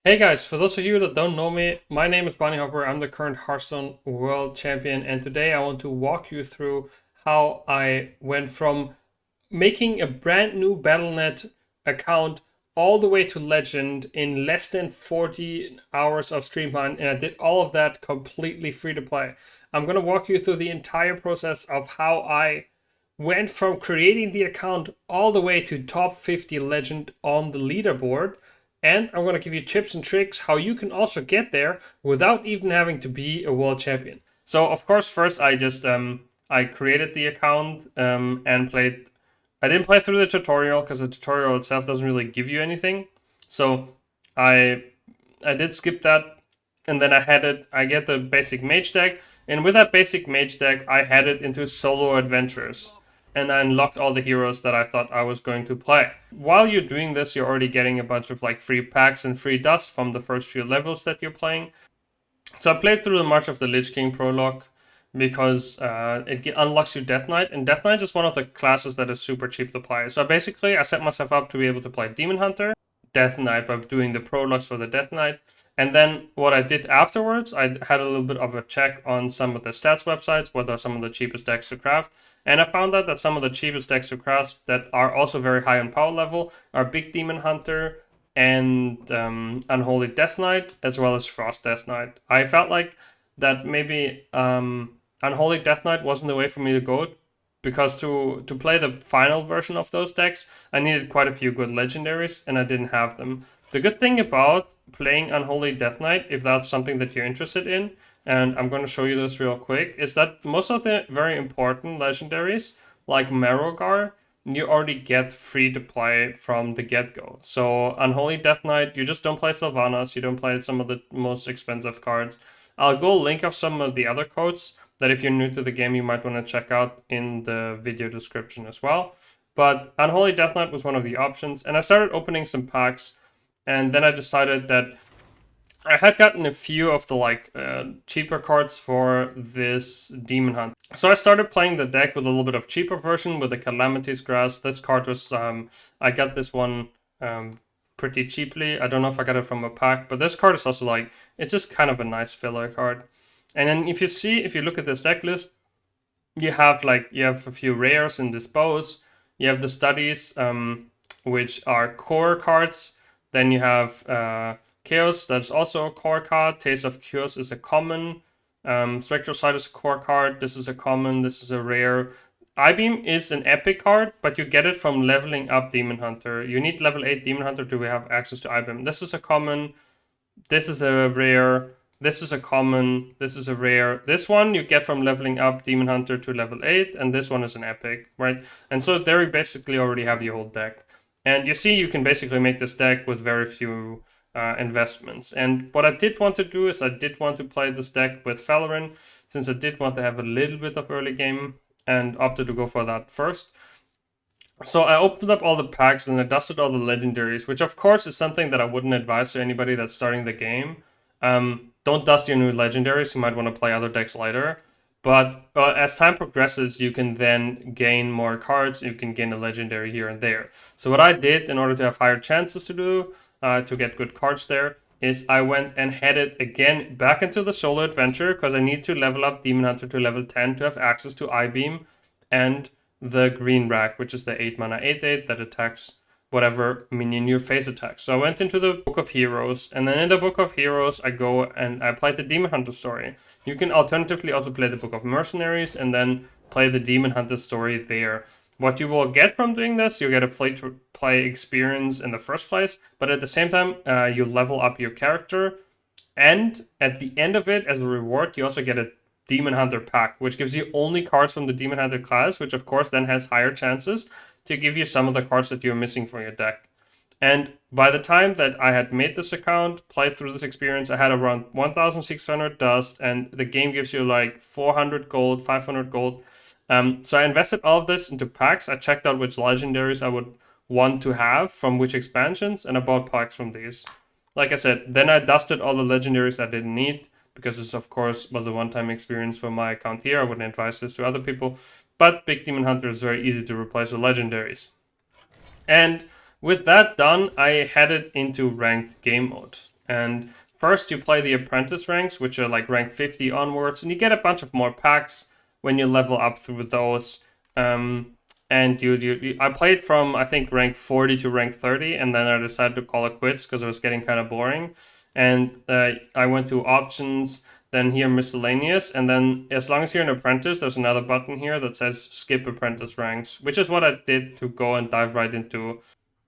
Hey guys, for those of you that don't know me, my name is Bunny Hopper. I'm the current Hearthstone World Champion, and today I want to walk you through how I went from making a brand new Battle.net account all the way to Legend in less than 40 hours of stream time, and I did all of that completely free to play. I'm going to walk you through the entire process of how I went from creating the account all the way to top 50 legend on the leaderboard. And I'm going to give you tips and tricks how you can also get there without even having to be a world champion. So of course, first I just I created the account and played. I didn't play through the tutorial because the tutorial itself doesn't really give you anything. So I I did skip that, and then I get the basic mage deck, and with that basic mage deck, I had it into solo adventures, and I unlocked all the heroes that I thought I was going to play. While you're doing this, you're already getting a bunch of like free packs and free dust from the first few levels that you're playing. So I played through the March of the Lich King prologue because it unlocks you Death Knight, and Death Knight is one of the classes that is super cheap to play. So basically, I set myself up to be able to play Demon Hunter, Death Knight by doing the prologues for the Death Knight. And then what I did afterwards, I had a little bit of a check on some of the stats websites, what are some of the cheapest decks to craft. And I found out that some of the cheapest decks to craft that are also very high on power level are Big Demon Hunter and Unholy Death Knight, as well as Frost Death Knight. I felt like that maybe Unholy Death Knight wasn't the way for me to go, because to play the final version of those decks, I needed quite a few good legendaries, and I didn't have them. The good thing about playing Unholy Death Knight, if that's something that you're interested in, and I'm going to show you this real quick, is that most of the very important legendaries, like Marrowgar, you already get free to play from the get-go. So Unholy Death Knight, you just don't play Sylvanas, you don't play some of the most expensive cards. I'll go link up some of the other codes that if you're new to the game you might want to check out in the video description as well. But Unholy Death Knight was one of the options, and I started opening some packs, and then I decided that I had gotten a few of the cheaper cards for this Demon Hunt. So I started playing the deck with a little bit of cheaper version with the Calamity's Grasp. This card was, I got this one pretty cheaply. I don't know if I got it from a pack, but this card is also like, it's just kind of a nice filler card. And then if you look at this deck list, you have a few rares in Dispose. You have the Studies, which are core cards. Then you have Chaos, that's also a core card. Taste of Chaos is a common. Spectral Sight is a core card. This is a common. This is a rare. I-Beam is an epic card, but you get it from leveling up Demon Hunter. You need level 8 Demon Hunter to have access to I-Beam. This is a common. This is a rare. This is a common. This is a rare. This one you get from leveling up Demon Hunter to level 8, and this one is an epic, right? And so there you basically already have your whole deck. And you see you can basically make this deck with very few investments. And what I did want to do is I did want to play this deck with Valoran, since I did want to have a little bit of early game, and opted to go for that first. So I opened up all the packs and I dusted all the legendaries, which of course is something that I wouldn't advise to anybody that's starting the game. Don't dust your new legendaries, you might want to play other decks later. But as time progresses, you can then gain more cards, you can gain a legendary here and there. So what I did in order to have higher chances to do, to get good cards there, is I went and headed again back into the solo adventure, because I need to level up Demon Hunter to level 10 to have access to I-Beam and the green rack, which is the 8 mana 8/8 that attacks whatever minion your face attacks. So I went into the Book of Heroes, and then in the Book of Heroes I go and I played the Demon Hunter story. You can alternatively also play the Book of Mercenaries and then play the Demon Hunter story there. What you will get from doing this, you get a free to play experience in the first place, but at the same time you level up your character, and at the end of it, as a reward, you also get a Demon Hunter pack, which gives you only cards from the Demon Hunter class, which of course then has higher chances to give you some of the cards that you're missing from your deck. And by the time that I had made this account, played through this experience, I had around 1,600 dust, and the game gives you like 400 gold, 500 gold. So I invested all of this into packs. I checked out which legendaries I would want to have from which expansions, and I bought packs from these. Like I said, then I dusted all the legendaries I didn't need, because this, of course, was a one-time experience for my account here. I wouldn't advise this to other people. But Big Demon Hunter is very easy to replace the legendaries. And with that done, I headed into ranked game mode. And first you play the apprentice ranks, which are like rank 50 onwards, and you get a bunch of more packs when you level up through those. And I played from, I think, rank 40 to rank 30, and then I decided to call it quits because it was getting kind of boring. And I went to options, then here miscellaneous, and then as long as you're an apprentice, there's another button here that says skip apprentice ranks, which is what I did to go and dive right into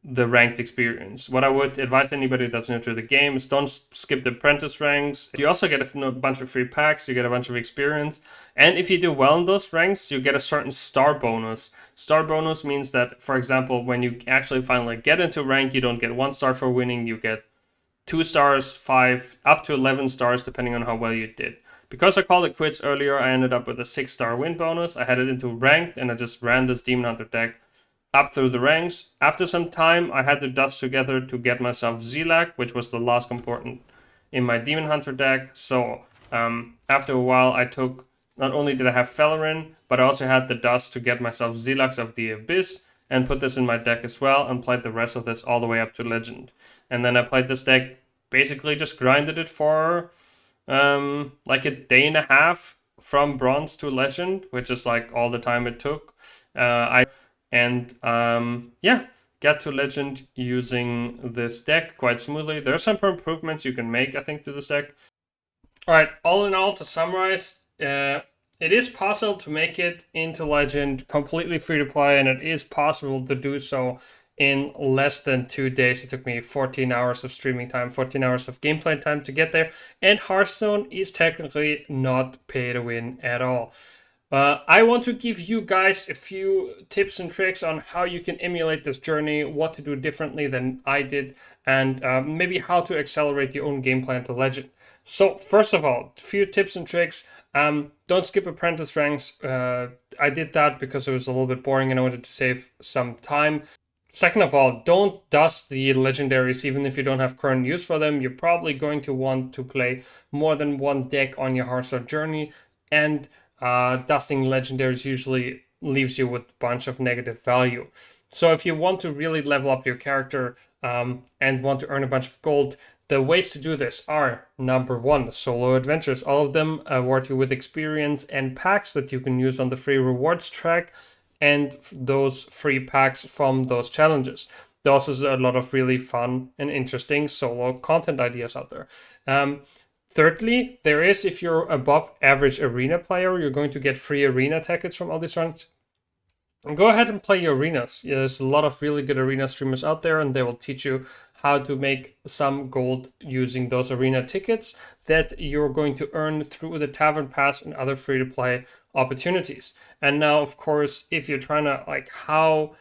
the ranked experience. What I would advise anybody that's new to the game is don't skip the apprentice ranks. You also get a bunch of free packs, you get a bunch of experience, and if you do well in those ranks, you get a certain star bonus. Star bonus means that, for example, when you actually finally get into rank, you don't get 1 star for winning, you get 2 stars, 5, up to 11 stars, depending on how well you did. Because I called it quits earlier, I ended up with a 6-star win bonus. I had it into ranked, and I just ran this Demon Hunter deck up through the ranks. After some time, I had to dust together to get myself Zilak, which was the last component in my Demon Hunter deck. So after a while, I took, not only did I have Felarin, but I also had the dust to get myself Zilaks of the Abyss and put this in my deck as well, and played the rest of this all the way up to Legend. And then I played this deck, basically just grinded it for like a day and a half from Bronze to Legend, which is like all the time it took. Yeah, get to Legend using this deck quite smoothly. There are some improvements you can make, I think, to this deck. Alright, all in all, to summarize, it is possible to make it into Legend completely free to play, and it is possible to do so in less than 2 days. It took me 14 hours of streaming time, 14 hours of gameplay time to get there, and Hearthstone is technically not pay to win at all. I want to give you guys a few tips and tricks on how you can emulate this journey, what to do differently than I did, and maybe how to accelerate your own gameplay into Legend. So first of all, a few tips and tricks. Don't skip apprentice ranks. I did that because it was a little bit boring and I wanted to save some time. Second of all, don't dust the legendaries even if you don't have current use for them. You're probably going to want to play more than one deck on your Hearthstone journey, and dusting legendaries usually leaves you with a bunch of negative value. So if you want to really level up your character and want to earn a bunch of gold, the ways to do this are, number 1, solo adventures. All of them award you with experience and packs that you can use on the free rewards track, and those free packs from those challenges. There also is a lot of really fun and interesting solo content ideas out there. Thirdly, there is, if you're above average arena player, you're going to get free arena tickets from all these runs. And go ahead and play your arenas. There's a lot of really good arena streamers out there, and they will teach you how to make some gold using those arena tickets that you're going to earn through the Tavern Pass and other free-to-play opportunities. And now, of course, if you're trying to, like, how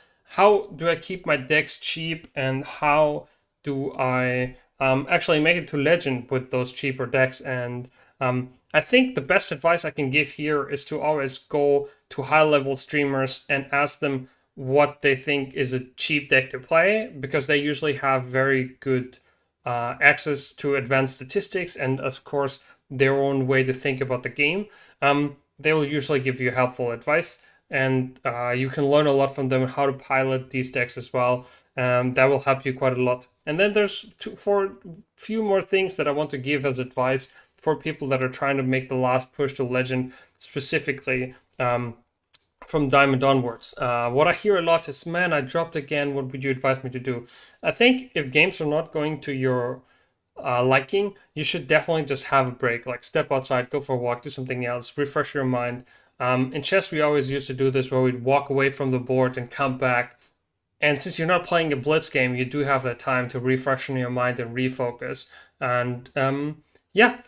do I keep my decks cheap, and how do I actually make it to Legend with those cheaper decks? And I think the best advice I can give here is to always go to high-level streamers and ask them what they think is a cheap deck to play, because they usually have very good access to advanced statistics and, of course, their own way to think about the game. They will usually give you helpful advice, and you can learn a lot from them how to pilot these decks as well. That will help you quite a lot. And then there's a few more things that I want to give as advice for people that are trying to make the last push to Legend, specifically from Diamond onwards. What I hear a lot is, man, I dropped again, what would you advise me to do? I think if games are not going to your liking, you should definitely just have a break, like step outside, go for a walk, do something else, refresh your mind. In chess, we always used to do this where we'd walk away from the board and come back. And since you're not playing a blitz game, you do have that time to refresh in your mind and refocus. And yeah.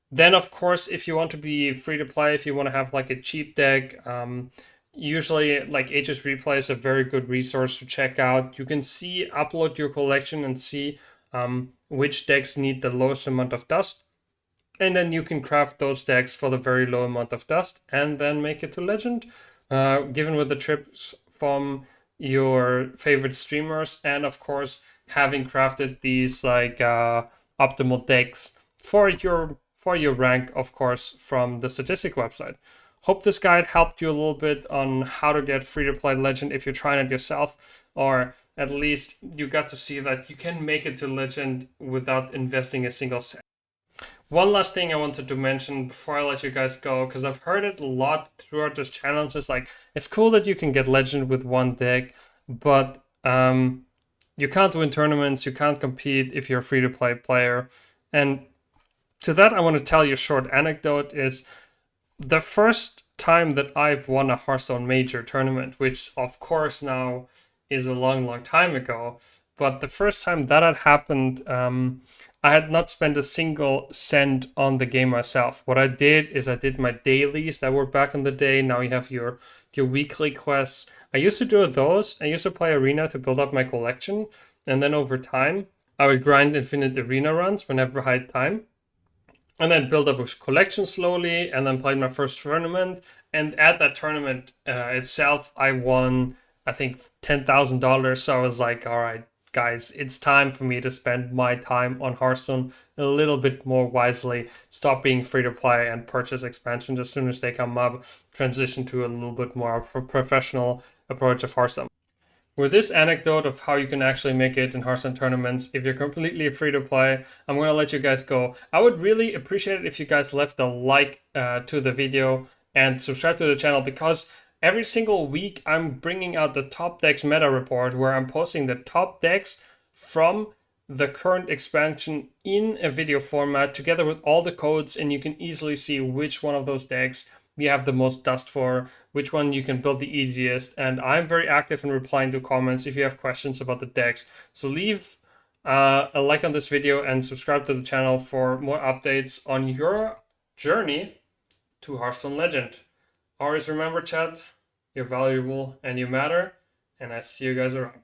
Then, of course, if you want to be free to play, if you want to have like a cheap deck, usually like Aegis Replay is a very good resource to check out. You can upload your collection and see which decks need the lowest amount of dust. And then you can craft those decks for the very low amount of dust and then make it to Legend, given with the tips from your favorite streamers, and of course having crafted these like optimal decks for your rank, of course, from the statistic website. Hope this guide helped you a little bit on how to get free to play Legend if you're trying it yourself, or at least you got to see that you can make it to Legend without investing a single cent. One last thing I wanted to mention before I let you guys go, because I've heard it a lot throughout this channel. It's just like, it's cool that you can get Legend with one deck, but you can't win tournaments, you can't compete if you're a free-to-play player. And to that, I want to tell you a short anecdote. Is the first time that I've won a Hearthstone major tournament, which of course now is a long time ago, but the first time that had happened, I had not spent a single cent on the game myself. What I did is I did my dailies that were back in the day. Now you have your weekly quests. I used to do those. I used to play Arena to build up my collection. And then over time, I would grind infinite Arena runs whenever I had time. And then build up a collection slowly, and then played my first tournament. And at that tournament itself, I won, I think, $10,000. So I was like, all right, guys, it's time for me to spend my time on Hearthstone a little bit more wisely. Stop being free to play and purchase expansions as soon as they come up. Transition to a little bit more professional approach of Hearthstone. With this anecdote of how you can actually make it in Hearthstone tournaments, if you're completely free to play, I'm going to let you guys go. I would really appreciate it if you guys left a like to the video and subscribe to the channel, because every single week I'm bringing out the top decks meta report, where I'm posting the top decks from the current expansion in a video format together with all the codes, and you can easily see which one of those decks you have the most dust for, which one you can build the easiest. And I'm very active in replying to comments if you have questions about the decks. So leave a like on this video and subscribe to the channel for more updates on your journey to Hearthstone Legend. Always remember, chat, you're valuable and you matter, and I see you guys around.